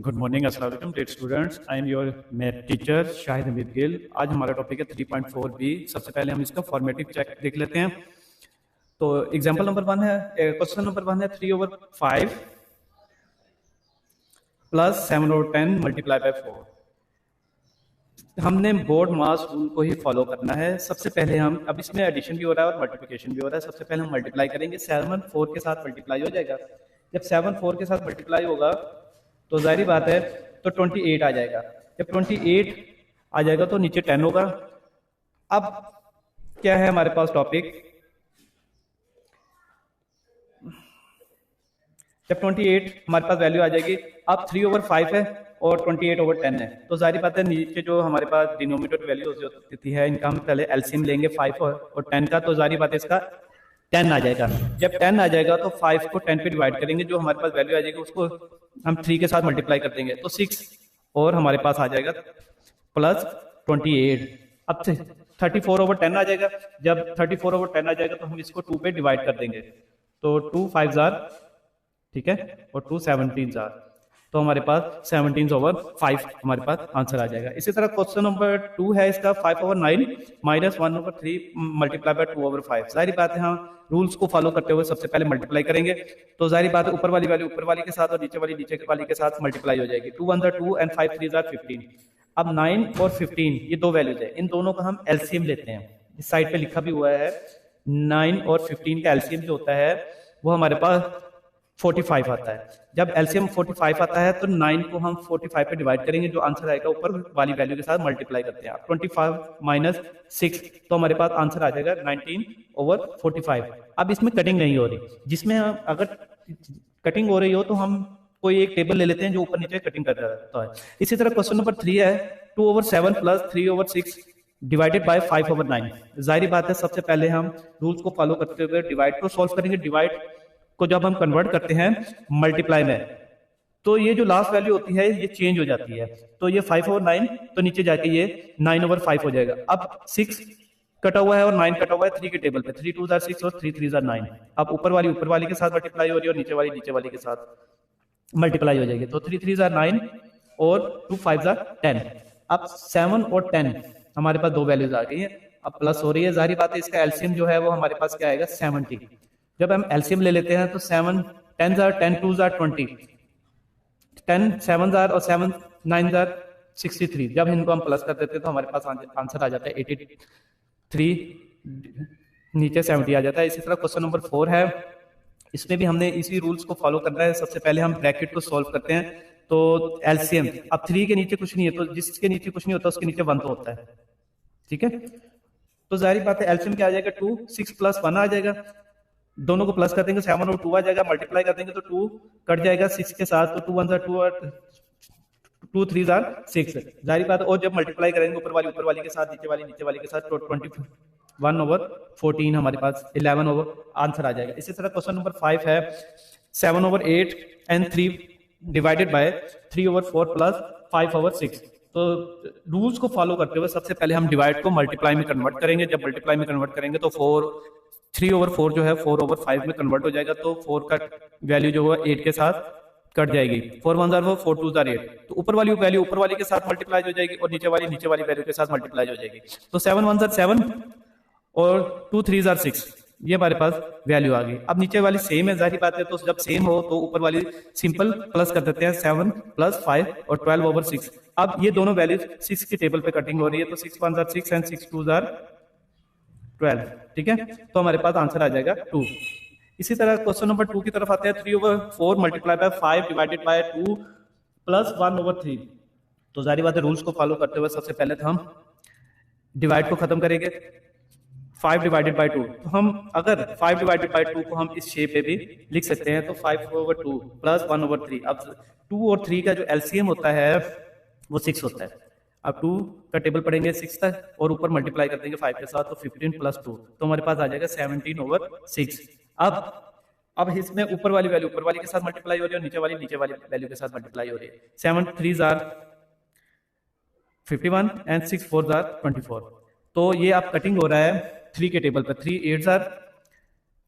Good morning, अस्सलाम वालेकुम dear students. I am your math teacher Shahid Hamid Gill. आज हमारा टॉपिक है 3.4b। सबसे पहले हम इसका फॉर्मेटिव चेक देख लेते हैं। तो एग्जांपल नंबर 1 है, क्वेश्चन नंबर 1 है 3/5 प्लस 7/10 मल्टीप्लाई बाय 4। हमने बोर्ड मास रूल को ही फॉलो करना है। सबसे पहले हम, अब इसमें एडिशन भी हो रहा है और मल्टीप्लिकेशन भी हो रहा है। सबसे पहले हम मल्टीप्लाई करेंगे। 7 4 के साथ मल्टीप्लाई हो जाएगा। जब 7 4 के साथ मल्टीप्लाई होगा तो जाहिर बात है तो 28 आ जाएगा। जब 28 आ जाएगा तो नीचे 10 होगा। अब क्या है हमारे पास टॉपिक, जब 28 हमारे पास वैल्यू आ जाएगी। अब 3/5 है और 28/10 है, तो जाहिर बात है नीचे जो हमारे पास डिनोमिनेटर वैल्यू होती है इनका हम पहले एलसीएम लेंगे 5 और 10 का। तो जाहिर बात है इसका 10 आ जाएगा। जब 10 आ जाएगा तो 5 को 10 पे डिवाइड करेंगे, जो हमारे पास वैल्यू आ जाएगी उसको हम 3 के साथ मल्टीप्लाई कर देंगे तो 6 और हमारे पास आ जाएगा प्लस 28। अब 34/10 आ जाएगा। जब 34/10 आ जाएगा तो हम इसको 2 पे डिवाइड कर देंगे, तो 2 5 जार, ठीक है, और 2 17 जार, तो हमारे पास 17/5 हमारे पास आंसर आ जाएगा। इसी तरह क्वेश्चन नंबर 2 है इसका 5/9 माइनस 1/3 मल्टीप्लाई बाय 2/5। जाहिर बात है हम रूल्स को फॉलो करते हुए सबसे पहले मल्टीप्लाई करेंगे। तो जाहिर बात है ऊपर वाली वैल्यू ऊपर वाली के साथ और नीचे वाली नीचे वाली के साथ मल्टीप्लाई हो जाएगी। 2 1 2 एंड 5 3 15। अब 9 और 15 ये दो वैल्यूज है, इन दोनों का हम एलसीएम लेते हैं। इस साइड पे लिखा भी हुआ है 9 और 15 का एलसीएम जो होता है वो हमारे पास 45 आता है। जब एलसीएम 45 आता है तो 9 को हम 45 पे डिवाइड करेंगे, जो आंसर आएगा ऊपर वाली वैल्यू के साथ मल्टीप्लाई करते हैं। 25 माइनस 6, तो हमारे पास आंसर आ जाएगा 19/45। अब इसमें कटिंग नहीं हो रही, जिसमें हम अगर कटिंग हो रही हो तो हम कोई एक टेबल ले लेते हैं जो ऊपर नीचे कटिंग कर रहा है। इसी तरह क्वेश्चन नंबर 3 है 2/7 प्लस 3/6 डिवाइडेड बाय 5/9। जाहिर बात है सबसे पहले हम रूल्स को फॉलो करते हुए डिवाइड को सॉल्व करेंगे। डिवाइड को जब हम कन्वर्ट करते हैं मल्टीप्लाई में तो ये जो लास्ट वैल्यू होती है ये चेंज हो जाती है। तो ये 5/9 तो नीचे जाके ये 9/5 हो जाएगा। अब 6 कटा हुआ है और 9 कटा हुआ है 3 के टेबल पे। 3 2 6 और 3 3 9। अब ऊपर वाली के साथ मल्टीप्लाई हो रही है और नीचे वाली के साथ मल्टीप्लाई हो जाएगी। तो 3 3 9 और 2 5 10। अब 7 और 10 हमारे पास दो वैल्यूज आ गई है, अब प्लस हो रही है। जाहिर बात है इसका एलसीएम जो है वो हमारे पास क्या आएगा 70। जब हम एलसीएम ले लेते हैं तो 7 10 10 2 20, 10 7 जार और 7 9 जार 63। जब इनको हम प्लस कर देते हैं तो हमारे पास आंसर आ जाता है 83, नीचे 70 आ जाता है। इसी तरह क्वेश्चन नंबर 4 है, इसमें भी हमने इसी रूल्स को फॉलो करना है। सबसे पहले हम ब्रैकेट को सॉल्व करते हैं। तो एलसीएम, अब 3 के नीचे कुछ नहीं है तो जिसके नीचे कुछ नहीं होता उसके नीचे 1 तो होता है, ठीक है। तो जाहिर बात है एलसीएम क्या आ जाएगा 2 6 प्लस 1 आ जाएगा। दोनों को प्लस कर देंगे 7 और 2 आ जाएगा। मल्टीप्लाई कर देंगे तो 2 कट जाएगा 6 के साथ, तो 2 1 2 और 2 3 6। जाहिर बात है और जब मल्टीप्लाई करेंगे ऊपर वाली के साथ नीचे वाली के साथ तो 21/14 हमारे पास 11 आंसर आ जाएगा। इसी तरह क्वेश्चन नंबर 5 है 7/8 एंड 3 डिवाइडेड बाय 3/4 प्लस 5/6। तो रूल्स को फॉलो करते हुए सबसे पहले हम डिवाइड को मल्टीप्लाई में कन्वर्ट करेंगे। जब मल्टीप्लाई में कन्वर्ट करेंगे तो 3/4 जो है 4/5 में कन्वर्ट हो जाएगा। तो 4 का वैल्यू जो है 8 के साथ कट जाएगी। 4 1 जार 4 2 जार 8, तो ऊपर वाली वैल्यू ऊपर वाली के साथ मल्टीप्लाई हो जाएगी और नीचे वाली वैल्यू के साथ मल्टीप्लाई हो जाएगी। तो 7 1 जार 7 और 2 3 जार 6, ये हमारे पास वैल्यू आ गई। अब नीचे वाली सेम है, जाहिर बात है तो जब सेम हो तो ऊपर वाली सिंपल प्लस कर देते हैं 7 प्लस 5 और 12/6। अब ये दोनों वैल्यू 6 की टेबल पे कटिंग हो रही है, तो 6 1 जार 6 एंड 6 2 जार 12, ठीक है। तो हमारे पास आंसर आ जाएगा 2। इसी तरह क्वेश्चन नंबर 2 की तरफ आते हैं 3/4 multiply by 5 divided by 2 plus 1/3। तो जाहिर बात है रूल्स को फॉलो करते हुए सबसे पहले तो हम डिवाइड को खत्म करेंगे 5 डिवाइडेड बाय 2। तो हम अगर 5 डिवाइडेड बाय 2 को हम इस शेप पे भी लिख सकते हैं, तो 5/2 प्लस 1/3। अब 2 और 3 का जो एलसीएम होता है वो 6 होता है। अब 2 का टेबल पढ़ेंगे 6 तक और ऊपर मल्टीप्लाई कर देंगे 5 के साथ, तो 15 प्लस 2, तो हमारे पास आ जाएगा 17/6। अब इसमें ऊपर वाली वैल्यू ऊपर वाली के साथ मल्टीप्लाई हो रही है और नीचे वाली वैल्यू के साथ मल्टीप्लाई हो रही है। 7 3 जार 51 एंड 6 4 जार 24। तो ये आप कटिंग हो रहा है 3 के टेबल पर। 3 8 जार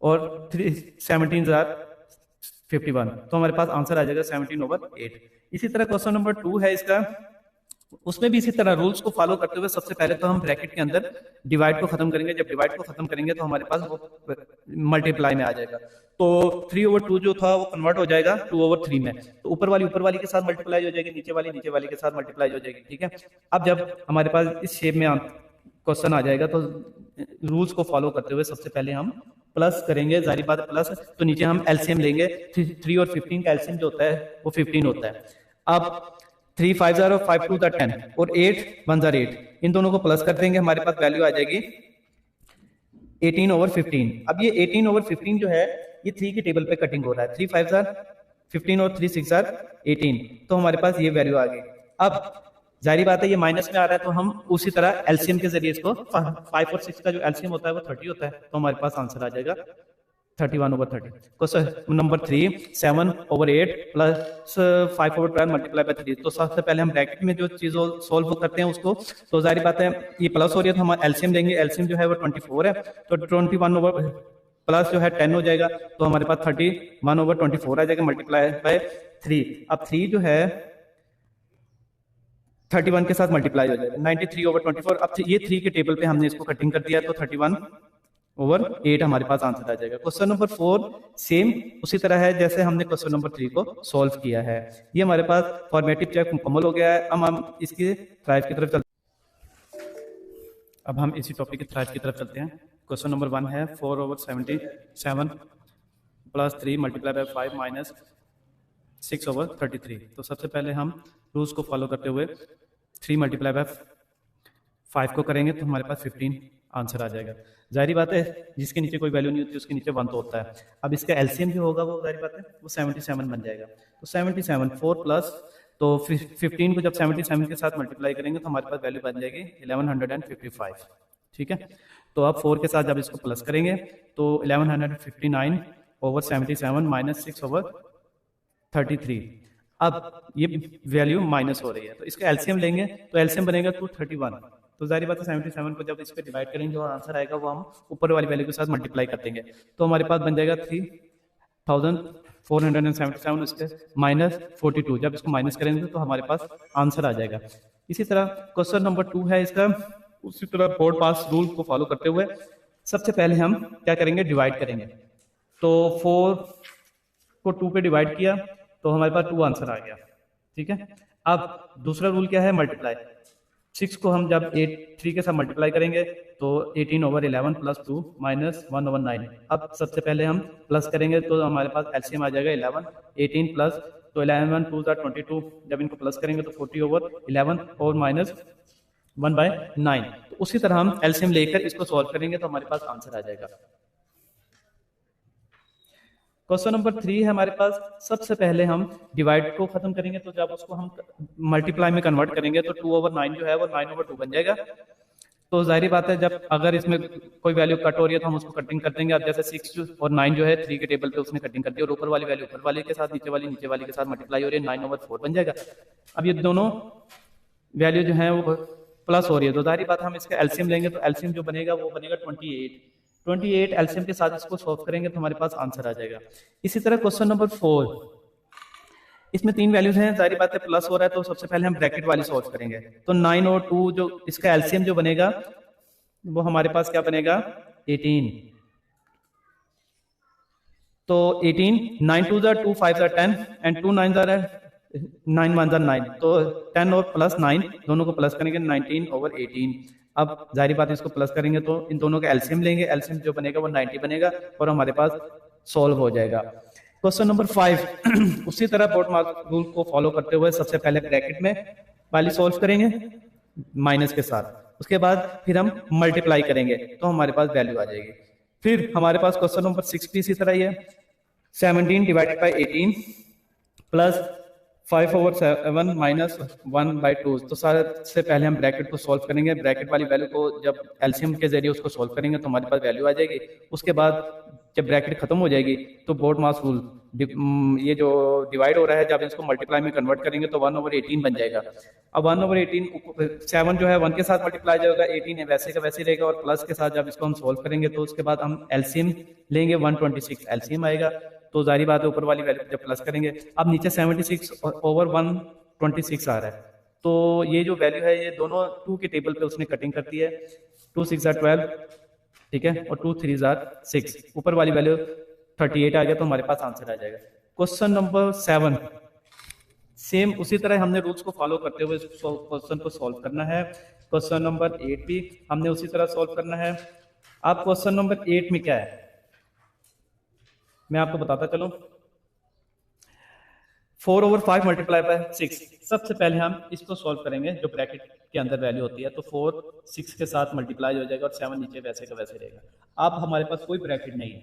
और 3 17 जार 51, तो हमारे पास आंसर आ जाएगा 17/8। इसी तरह क्वेश्चन नंबर 2 है इसका, उसमें भी इसी तरह रूल्स को फॉलो करते हुए सबसे पहले तो हम ब्रैकेट के अंदर डिवाइड को खत्म करेंगे। जब डिवाइड को खत्म करेंगे तो हमारे पास वो मल्टीप्लाई में आ जाएगा। तो 3/2 जो था वो कन्वर्ट हो जाएगा 2/3 में। तो ऊपर वाली के साथ मल्टीप्लाई हो जाएगी, नीचे वाली के साथ मल्टीप्लाई हो जाएगी। ठीक है, अब जब हमारे पास इस शेप में क्वेश्चन आ जाएगा तो रूल्स को फॉलो करते हुए सबसे पहले हम प्लस करेंगे, जाहिर बात है प्लस, तो नीचे हम एलसीएम लेंगे। 3 और 15 का एलसीएम जो होता है वो 15 होता है। अब 3 5 और 5 2 10 और 8 1 8, इन दोनों को प्लस कर देंगे, हमारे पास वैल्यू आ जाएगी 18/15। अब ये 18/15 जो है ये 3 की टेबल पे कटिंग हो रहा है। 3 5 15 और 3 6 18, तो हमारे पास ये वैल्यू आ गई। अब जाहिर बात है ये माइनस में आ रहा है, तो हम उसी तरह एलसीएम के जरिए इसको 5 और 6 का जो एलसीएम होता है वो 30 होता है, तो हमारे पास आंसर आ जाएगा 31/30। Question number 3, 7/8 plus 5/12 multiply by 3। तो सबसे पहले हम ब्रैकेट में जो चीज सोल्व करते हैं उसको, तो जाहिर बात है ये प्लस हो रही है तो हम एलसीएम लेंगे। एलसीएम जो है वो 24 है, तो 21 प्लस जो है 10 हो जाएगा, तो हमारे पास 31/24 आ जाएगा मल्टीप्लाई बाय 3। अब 3 जो है 31 के साथ मल्टीप्लाई हो जाएगा 93/24। अब ये 3 के टेबल पे हमने इसको कटिंग कर दिया, तो 31/8 हमारे पास आंसर आ जाएगा। क्वेश्चन नंबर 4 सेम उसी तरह है जैसे हमने क्वेश्चन नंबर 3 को सॉल्व किया है। ये हमारे पास फॉर्मेटिव चेक मुकम्मल हो गया है। अब हम इसकी थ्राइव की तरफ चलते हैं। अब हम इसी टॉपिक की थ्राइव की तरफ चलते हैं। क्वेश्चन नंबर 1 है 4/77 प्लस 3 मल्टीप्लाई बाय 5 माइनस 6/33। तो सबसे पहले हम रूल्स को फॉलो करते हुए 3 मल्टीप्लाई बाय 5 को करेंगे तो हमारे पास 15 आंसर आ जाएगा। जाहिर बात है जिसके नीचे कोई वैल्यू नहीं होती उसके नीचे 1 तो होता है। अब इसका एलसीएम जो होगा वो जाहिर बात है वो 77 बन जाएगा। तो 77 4 प्लस, तो 15 को जब 77 के साथ मल्टीप्लाई करेंगे तो हमारे पास वैल्यू बन जाएगी 1155। ठीक है, तो अब 4 के साथ जब इसको प्लस करेंगे तो 1159/77 माइनस 6/33। अब ये वैल्यू माइनस हो रही है, तो इसका एलसीएम लेंगे तो एलसीएम बनेगा 231। तो जाहिर बात है 77 को जब इस पे डिवाइड करेंगे और आंसर आएगा वो हम ऊपर वाली वैल्यू के साथ मल्टीप्लाई कर देंगे, तो हमारे पास बन जाएगा 3477 इसके माइनस 42। जब इसको माइनस करेंगे तो हमारे पास आंसर आ जाएगा। इसी तरह क्वेश्चन नंबर 2 है इसका, उसी तरह बोर्ड पास रूल को फॉलो करते हुए सबसे पहले हम क्या करेंगे, डिवाइड करेंगे। तो 4 को 2 पे डिवाइड किया तो हमारे पास 2 आंसर आ गया। ठीक है, अब दूसरा रूल क्या है, मल्टीप्लाई। 6 को हम जब 3 के साथ मल्टीप्लाई करेंगे तो 18/11 प्लस 2 माइनस 1/9। अब सबसे पहले हम प्लस करेंगे तो हमारे पास एलसीएम आ जाएगा 11, 18 प्लस, तो 11 2 22। जब इनको प्लस करेंगे तो 40/11 और माइनस 1/9। तो उसी तरह हम एलसीएम लेकर इसको सॉल्व करेंगे तो हमारे पास आंसर आ जाएगा। क्वेश्चन नंबर 3 है हमारे पास, सबसे पहले हम डिवाइड को खत्म करेंगे, तो जब उसको हम मल्टीप्लाई में कन्वर्ट करेंगे तो 2/9 जो है वो 9/2 बन जाएगा। तो जाहिर बात है जब अगर इसमें कोई वैल्यू कट हो रही है तो हम उसको कटिंग कर देंगे। अब जैसे 6 और 9 जो है 3 के टेबल पे उसने कटिंग कर दी और ऊपर वाली वैल्यू ऊपर वाली के साथ नीचे वाली के साथ मल्टीप्लाई हो रही है, 9/4 बन जाएगा। अब ये दोनों वैल्यू जो है वो प्लस हो रही है, तो जाहिर बात हम इसका एलसीएम लेंगे तो एलसीएम जो बनेगा वो बनेगा 28 एलसीएम के साथ इसको सॉल्व करेंगे तो हमारे पास आंसर आ जाएगा। इसी तरह क्वेश्चन नंबर 4, इसमें 3 वैल्यूज हैं, जाहिर बात है प्लस हो रहा है तो सबसे पहले हम ब्रैकेट वाली सॉल्व करेंगे। तो 9 और 2 जो इसका एलसीएम जो बनेगा वो हमारे पास क्या बनेगा 18। तो 18, 9 2 2 5 10 एंड 2 9 9 1 9। तो 10 और प्लस 9 दोनों को प्लस करेंगे 19/18। अब जाहिर बात है इसको प्लस करेंगे तो इन दोनों का एलसीएम लेंगे, एलसीएम जो बनेगा वो 90 बनेगा और हमारे पास सॉल्व हो जाएगा। क्वेश्चन नंबर 5 उसी तरह बोर्ड मार्क रूल को फॉलो करते हुए सबसे पहले ब्रैकेट में वाली सॉल्व करेंगे माइनस के साथ, उसके बाद फिर हम मल्टीप्लाई करेंगे तो हमारे पास वैल्यू आ जाएगी। फिर हमारे पास क्वेश्चन नंबर 6 भी इसी तरह ही है, 17 डिवाइडेड बाई 18 प्लस 5/7 माइनस 1/2। तो सबसे पहले हम ब्रैकेट को सॉल्व करेंगे, ब्रैकेट वाली वैल्यू को जब एलसीएम के जरिए उसको सॉल्व करेंगे तो हमारे पास वैल्यू आ जाएगी। उसके बाद जब ब्रैकेट खत्म हो जाएगी तो बोर्ड मास रूल ये जो डिवाइड हो रहा है जब इसको मल्टीप्लाई में कन्वर्ट करेंगे तो 1/18 बन जाएगा। अब 1/18 7 जो है 1 के साथ मल्टीप्लाई जाएगा, 18 है वैसे का वैसे रहेगा और प्लस के साथ जब इसको हम सॉल्व करेंगे तो उसके बाद हम एलसीएम लेंगे 126 एलसीएम आएगा। तो जारी बात है ऊपर वाली वैल्यू जब प्लस करेंगे, अब नीचे 76 ओवर 126 आ रहा है, तो ये जो वैल्यू है ये दोनों 2 के टेबल पे उसने कटिंग करती है, 2 6 12, ठीक है, और 2 3 6, ऊपर वाली वैल्यू 38 आ गया, तो हमारे पास आंसर आ जाएगा। क्वेश्चन नंबर 7, सेम उसी तरह हमने रूल्स को फॉलो करते हुए क्वेश्चन को सॉल्व करना है। क्वेश्चन नंबर 8 भी हमने उसी तरह सॉल्व करना है। अब क्वेश्चन नंबर 8 में क्या है मैं आपको बताता चलूं। 4 ओवर 5 मल्टीप्लाई बाय 6, सबसे पहले हम इसको सॉल्व करेंगे जो ब्रैकेट के अंदर वैल्यू होती है, तो 4 6 के साथ मल्टीप्लाई हो जाएगा और 7 नीचे वैसे का वैसे रहेगा। अब हमारे पास कोई ब्रैकेट नहीं है,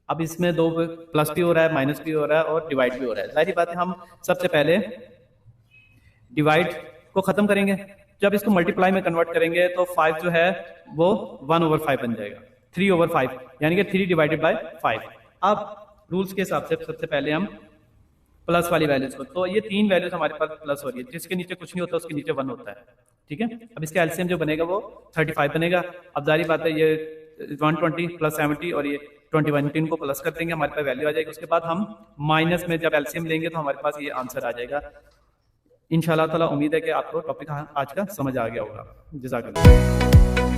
अब इसमें 2 प्लस भी हो रहा है, माइनस भी हो रहा है और डिवाइड भी हो रहा है। जाहिर बात है हम सबसे पहले डिवाइड को खत्म करेंगे, जब इसको मल्टीप्लाई में कन्वर्ट करेंगे तो 5 जो है वो 1 ओवर 5 बन जाएगा, 3 ओवर 5 यानी कि 3 डिवाइडेड बाय 5। अब रूल्स के हिसाब से सबसे पहले हम प्लस वाली वैल्यूज को, तो ये 3 वैल्यूज हमारे पास प्लस हो रही है, जिसके नीचे कुछ नहीं होता उसके नीचे 1 होता है, ठीक है। अब इसका एलसीएम जो बनेगा वो 35 बनेगा। अब जारी बात है ये 120 प्लस 70 और ये 21 इनको प्लस कर देंगे, हमारे पास वैल्यू आ जाएगी। उसके बाद हम माइनस में जब एलसीएम लेंगे तो हमारे पास ये आंसर आ जाएगा। इंशाल्लाह ताला उम्मीद है कि आपको टॉपिक आज का समझ आ गया होगा। जज़ाकल्लाह।